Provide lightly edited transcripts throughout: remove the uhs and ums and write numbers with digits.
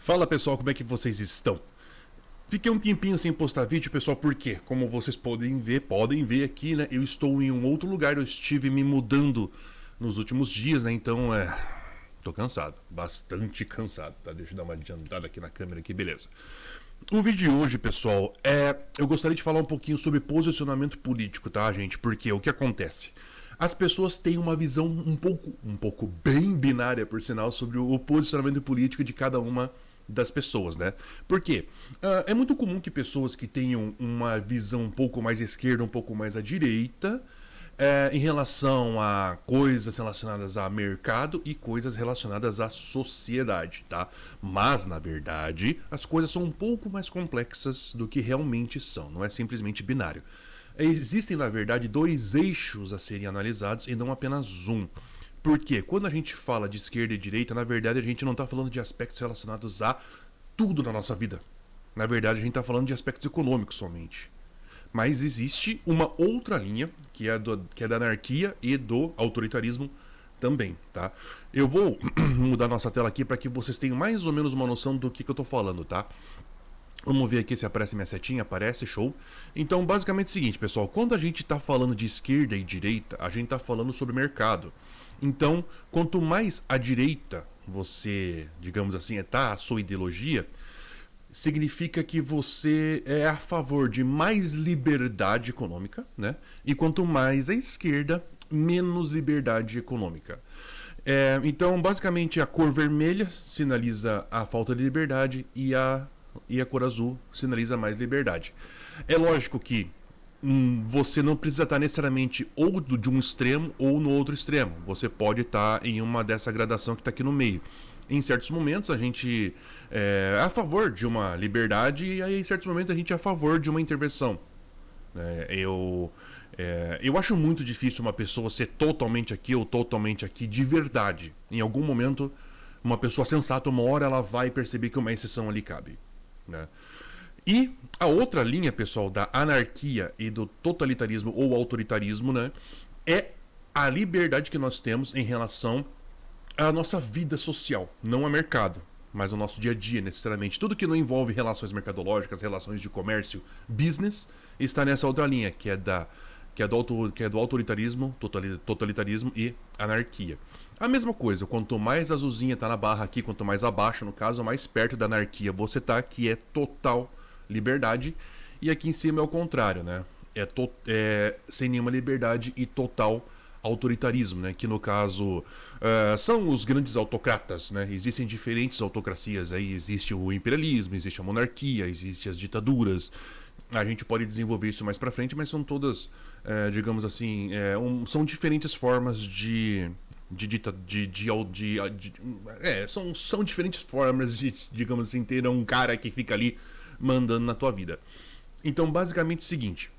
Fala pessoal, como é que vocês estão? Fiquei um tempinho sem postar vídeo, pessoal, por quê? Como vocês podem ver aqui, né? Eu estou em um outro lugar, eu estive me mudando nos últimos dias, né? Então, tô cansado, bastante cansado, tá? Deixa eu dar uma adiantada aqui na câmera aqui, beleza. O vídeo de hoje, pessoal, eu gostaria de falar um pouquinho sobre posicionamento político, tá, gente? Porque o que acontece? As pessoas têm uma visão um pouco bem binária, por sinal, sobre o posicionamento político de cada uma das pessoas, né? Por quê? É muito comum que pessoas que tenham uma visão um pouco mais esquerda, um pouco mais à direita, em relação a coisas relacionadas a mercado e coisas relacionadas à sociedade, tá? Mas, na verdade, as coisas são um pouco mais complexas do que realmente são, não é simplesmente binário. Existem, na verdade, dois eixos a serem analisados e não apenas um. Porque quando a gente fala de esquerda e direita, na verdade a gente não está falando de aspectos relacionados a tudo na nossa vida. Na verdade a gente está falando de aspectos econômicos somente. Mas existe uma outra linha, que é da anarquia e do autoritarismo também, tá? Eu vou mudar nossa tela aqui para que vocês tenham mais ou menos uma noção do que eu estou falando, tá? Vamos ver aqui se aparece minha setinha, aparece, show. Então, basicamente é o seguinte, pessoal, quando a gente está falando de esquerda e direita, a gente está falando sobre mercado. Então, quanto mais à direita você, digamos assim, está a sua ideologia, significa que você é a favor de mais liberdade econômica, né? E quanto mais à esquerda, menos liberdade econômica. Então, basicamente, a cor vermelha sinaliza a falta de liberdade e a cor azul sinaliza mais liberdade. É lógico que você não precisa estar necessariamente ou de um extremo ou no outro extremo. Você pode estar em uma dessa gradação que está aqui no meio. Em certos momentos a gente é a favor de uma liberdade e aí, em certos momentos a gente é a favor de uma intervenção. Eu acho muito difícil uma pessoa ser totalmente aqui ou totalmente aqui de verdade. Em algum momento, uma pessoa sensata, uma hora ela vai perceber que uma exceção ali cabe, né? E a outra linha, pessoal, da anarquia e do totalitarismo ou autoritarismo, né, é a liberdade que nós temos em relação à nossa vida social, não a mercado, mas ao nosso dia a dia, necessariamente. Tudo que não envolve relações mercadológicas, relações de comércio, business, está nessa outra linha, que é do autoritarismo, totalitarismo e anarquia. A mesma coisa, quanto mais azulzinha está na barra aqui, quanto mais abaixo, no caso, mais perto da anarquia você está, que é total liberdade, e aqui em cima é o contrário, né? Sem nenhuma liberdade e total autoritarismo, né? Que no caso são os grandes autocratas, né? Existem diferentes autocracias, aí existe o imperialismo, existe a monarquia, existem as ditaduras. A gente pode desenvolver isso mais pra frente, mas são todas, digamos assim, são diferentes formas são diferentes formas de, digamos assim, ter um cara que fica ali mandando na tua vida. Então, basicamente é o seguinte,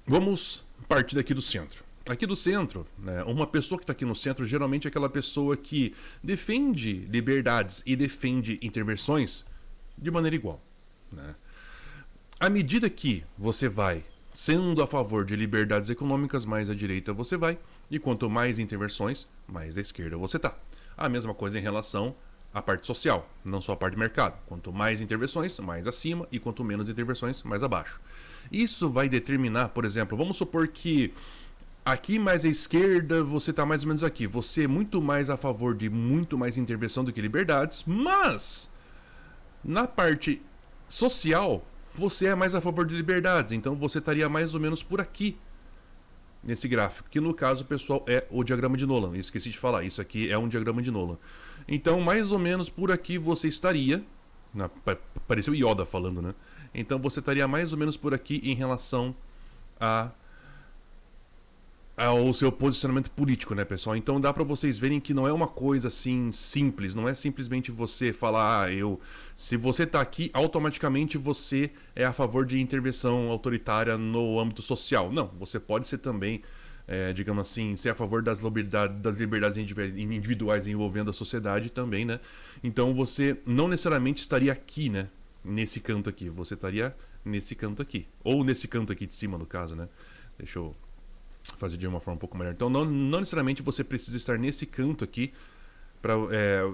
vamos partir daqui do centro. Aqui do centro, né, uma pessoa que está aqui no centro geralmente é aquela pessoa que defende liberdades e defende intervenções de maneira igual, né? À medida que você vai sendo a favor de liberdades econômicas, mais à direita você vai, e quanto mais intervenções, mais à esquerda você está. A mesma coisa em relação à parte social, não só a parte de mercado. Quanto mais intervenções, mais acima, e quanto menos intervenções, mais abaixo. Isso vai determinar, por exemplo, vamos supor que aqui mais à esquerda você está mais ou menos aqui. Você é muito mais a favor de muito mais intervenção do que liberdades, mas na parte social você é mais a favor de liberdades, então você estaria mais ou menos por aqui nesse gráfico, que no caso, pessoal, é o diagrama de Nolan. Eu esqueci de falar, isso aqui é um diagrama de Nolan. Então, mais ou menos por aqui você estaria, pareceu Yoda falando, né? Então você estaria mais ou menos por aqui em relação ao seu posicionamento político, né, pessoal? Então dá pra vocês verem que não é uma coisa assim simples, não é simplesmente você falar, se você tá aqui, automaticamente você é a favor de intervenção autoritária no âmbito social. Não, você pode ser também, digamos assim, ser a favor das liberdades individuais envolvendo a sociedade também, né? Então você não necessariamente estaria aqui, né, nesse canto aqui, você estaria nesse canto aqui, ou nesse canto aqui de cima, no caso, né? Deixa eu fazer de uma forma um pouco melhor. Então não necessariamente você precisa estar nesse canto aqui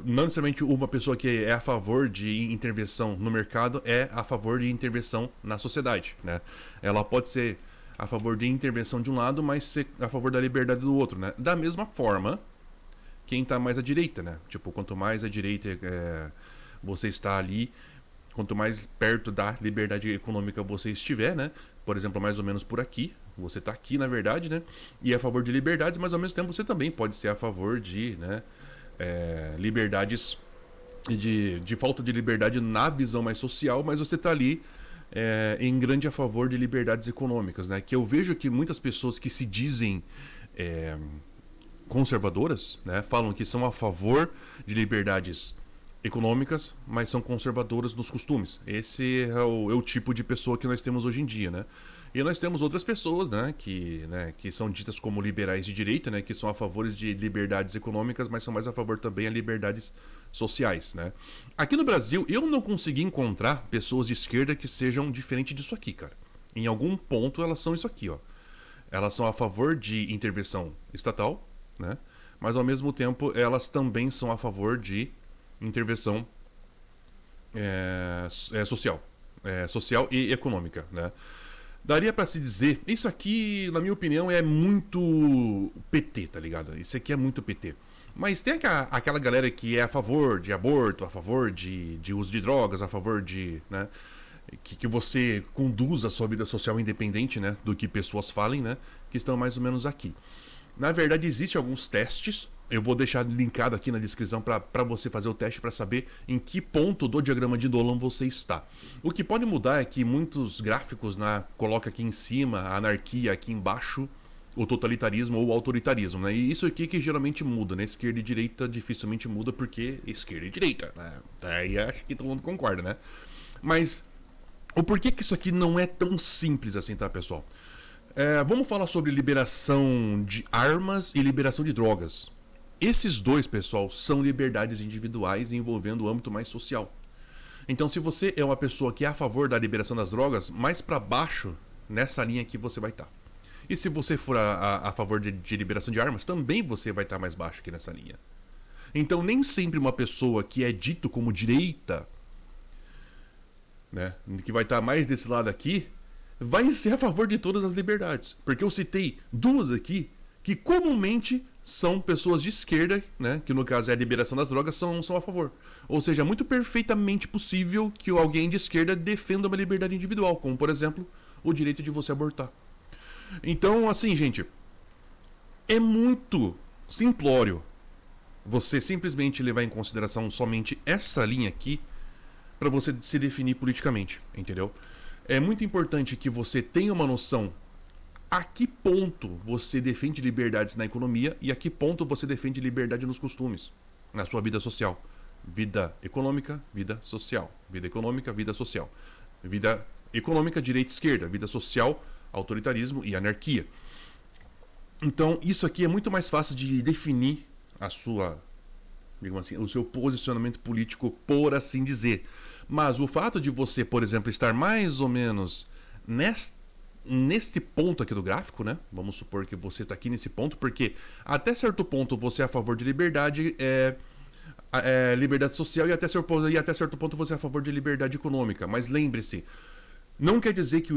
Não necessariamente uma pessoa que é a favor de intervenção no mercado é a favor de intervenção na sociedade, né? Ela pode ser a favor de intervenção de um lado, mas ser a favor da liberdade do outro, né? Da mesma forma, quem está mais à direita, né? Tipo, quanto mais à direita você está ali, quanto mais perto da liberdade econômica você estiver, né? Por exemplo, mais ou menos por aqui, você está aqui, na verdade, né? E é a favor de liberdades, mas ao mesmo tempo você também pode ser a favor de, né? Liberdades de falta de liberdade na visão mais social, mas você está ali em grande a favor de liberdades econômicas, né? Que eu vejo que muitas pessoas que se dizem conservadoras, né, falam que são a favor de liberdades econômicas, mas são conservadoras nos costumes. Esse é o tipo de pessoa que nós temos hoje em dia, né? E nós temos outras pessoas, né, que são ditas como liberais de direita, né, que são a favor de liberdades econômicas, mas são mais a favor também de liberdades sociais, né? Aqui no Brasil, eu não consegui encontrar pessoas de esquerda que sejam diferentes disso aqui, cara. Em algum ponto elas são isso aqui, ó. Elas são a favor de intervenção estatal, né? Mas ao mesmo tempo elas também são a favor de intervenção social e econômica, né? Daria pra se dizer, isso aqui, na minha opinião, é muito PT, tá ligado? Isso aqui é muito PT. Mas tem aquela galera que é a favor de aborto, a favor de uso de drogas, a favor de, né, que você conduza a sua vida social independente, né, do que pessoas falem, né, que estão mais ou menos aqui. Na verdade, existem alguns testes. Eu vou deixar linkado aqui na descrição para você fazer o teste para saber em que ponto do diagrama de Dolan você está. O que pode mudar é que muitos gráficos coloca aqui em cima a anarquia, aqui embaixo o totalitarismo ou o autoritarismo, né? E isso aqui que geralmente muda, né? Esquerda e direita dificilmente muda porque esquerda e direita, né? Aí acho que todo mundo concorda, né? Mas o porquê que isso aqui não é tão simples assim, tá, pessoal? Vamos falar sobre liberação de armas e liberação de drogas. Esses dois, pessoal, são liberdades individuais envolvendo o âmbito mais social. Então, se você é uma pessoa que é a favor da liberação das drogas, mais para baixo, nessa linha aqui você vai estar. E se você for a favor de liberação de armas, também você vai estar mais baixo aqui nessa linha. Então, nem sempre uma pessoa que é dito como direita, né, que vai estar mais desse lado aqui, vai ser a favor de todas as liberdades. Porque eu citei duas aqui que comumente são pessoas de esquerda, né, que no caso é a liberação das drogas, são a favor. Ou seja, é muito perfeitamente possível que alguém de esquerda defenda uma liberdade individual, como por exemplo, o direito de você abortar. Então, assim, gente, é muito simplório você simplesmente levar em consideração somente essa linha aqui para você se definir politicamente, entendeu? É muito importante que você tenha uma noção a que ponto você defende liberdades na economia e a que ponto você defende liberdade nos costumes, na sua vida social. Vida econômica, vida social. Vida econômica, vida social. Vida econômica, direita e esquerda. Vida social, autoritarismo e anarquia. Então, isso aqui é muito mais fácil de definir a sua, digamos assim, o seu posicionamento político, por assim dizer. Mas o fato de você, por exemplo, estar mais ou menos neste ponto aqui do gráfico, né? Vamos supor que você está aqui nesse ponto, porque até certo ponto você é a favor de liberdade, liberdade social e até certo ponto você é a favor de liberdade econômica. Mas lembre-se, não quer dizer que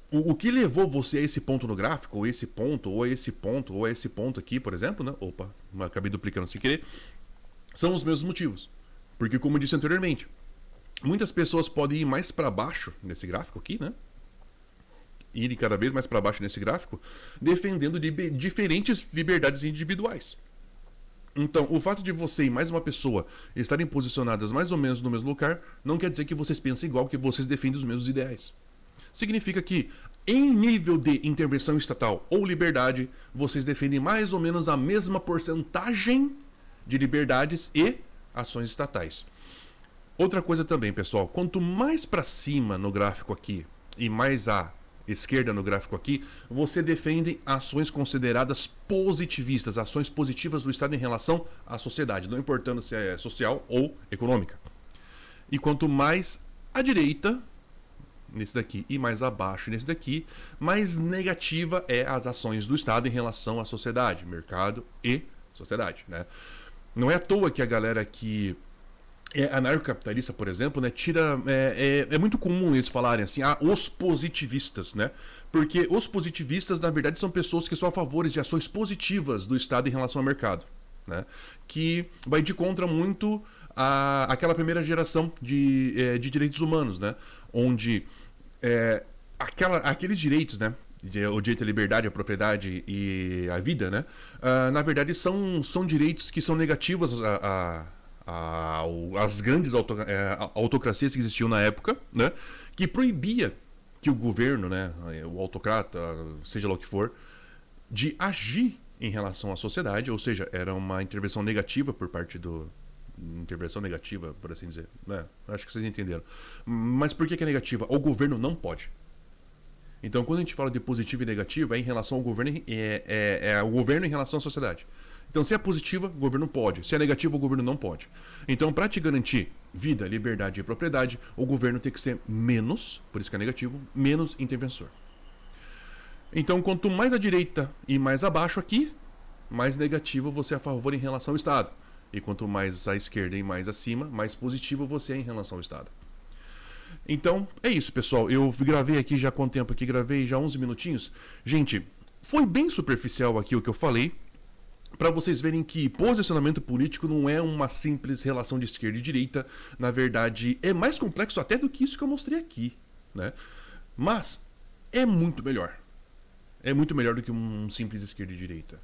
o que levou você a esse ponto no gráfico, ou esse ponto, ou esse ponto, ou esse ponto aqui, por exemplo, né? Opa, acabei duplicando sem querer. São os mesmos motivos. Porque, como eu disse anteriormente, muitas pessoas podem ir mais para baixo nesse gráfico aqui, né? Irem cada vez mais para baixo nesse gráfico, defendendo diferentes liberdades individuais. Então, o fato de você e mais uma pessoa estarem posicionadas mais ou menos no mesmo lugar, não quer dizer que vocês pensem igual, que vocês defendem os mesmos ideais. Significa que, em nível de intervenção estatal ou liberdade, vocês defendem mais ou menos a mesma porcentagem de liberdades e ações estatais. Outra coisa também, pessoal, quanto mais para cima no gráfico aqui e mais à esquerda no gráfico aqui, você defende ações consideradas positivistas, ações positivas do Estado em relação à sociedade, não importando se é social ou econômica. E quanto mais à direita, nesse daqui, e mais abaixo nesse daqui, mais negativa é as ações do Estado em relação à sociedade, mercado e sociedade, né? Não é à toa que a galera que é anarcocapitalista, por exemplo, né, tira. É muito comum eles falarem assim, os positivistas, né? Porque os positivistas, na verdade, são pessoas que são a favor de ações positivas do Estado em relação ao mercado, né? Que vai de contra muito aquela primeira geração de direitos humanos, né? Onde aqueles direitos, né? O direito à liberdade, à propriedade e à vida, né? Na verdade, são direitos que são negativos às grandes autocracias que existiam na época, né? Que proibia que o governo, né? O autocrata, seja lá o que for, de agir em relação à sociedade, ou seja, era uma intervenção negativa por parte do. Intervenção negativa, por assim dizer. Né? Acho que vocês entenderam. Mas por que é negativa? O governo não pode. Então, quando a gente fala de positivo e negativo, é em relação ao governo, é o governo em relação à sociedade. Então, se é positiva, o governo pode. Se é negativa, o governo não pode. Então, para te garantir vida, liberdade e propriedade, o governo tem que ser menos, por isso que é negativo, menos interventor. Então, quanto mais à direita e mais abaixo aqui, mais negativo você é a favor em relação ao Estado. E quanto mais à esquerda e mais acima, mais positivo você é em relação ao Estado. Então, é isso, pessoal. Eu gravei aqui já quanto tempo aqui? Gravei já 11 minutinhos. Gente, foi bem superficial aqui o que eu falei, para vocês verem que posicionamento político não é uma simples relação de esquerda e direita. Na verdade, é mais complexo até do que isso que eu mostrei aqui, né? Mas é muito melhor. É muito melhor do que um simples esquerda e direita,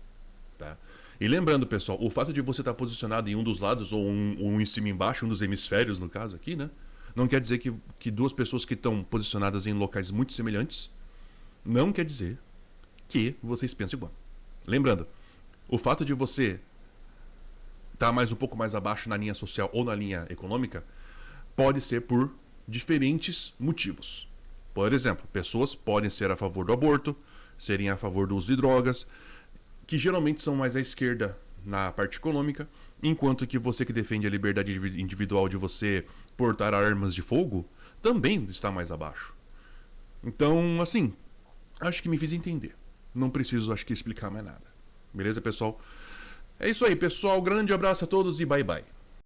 tá? E lembrando, pessoal, o fato de você estar posicionado em um dos lados, ou um em cima e embaixo, um dos hemisférios, no caso aqui, né? Não quer dizer que duas pessoas que estão posicionadas em locais muito semelhantes, não quer dizer que vocês pensam igual. Lembrando, o fato de você estar um pouco mais abaixo na linha social ou na linha econômica pode ser por diferentes motivos. Por exemplo, pessoas podem ser a favor do aborto, serem a favor do uso de drogas, que geralmente são mais à esquerda na parte econômica, enquanto que você que defende a liberdade individual de você portar armas de fogo também está mais abaixo. Então, assim, acho que me fiz entender. Não preciso, acho que, explicar mais nada. Beleza, pessoal? É isso aí, pessoal. Grande abraço a todos e bye bye.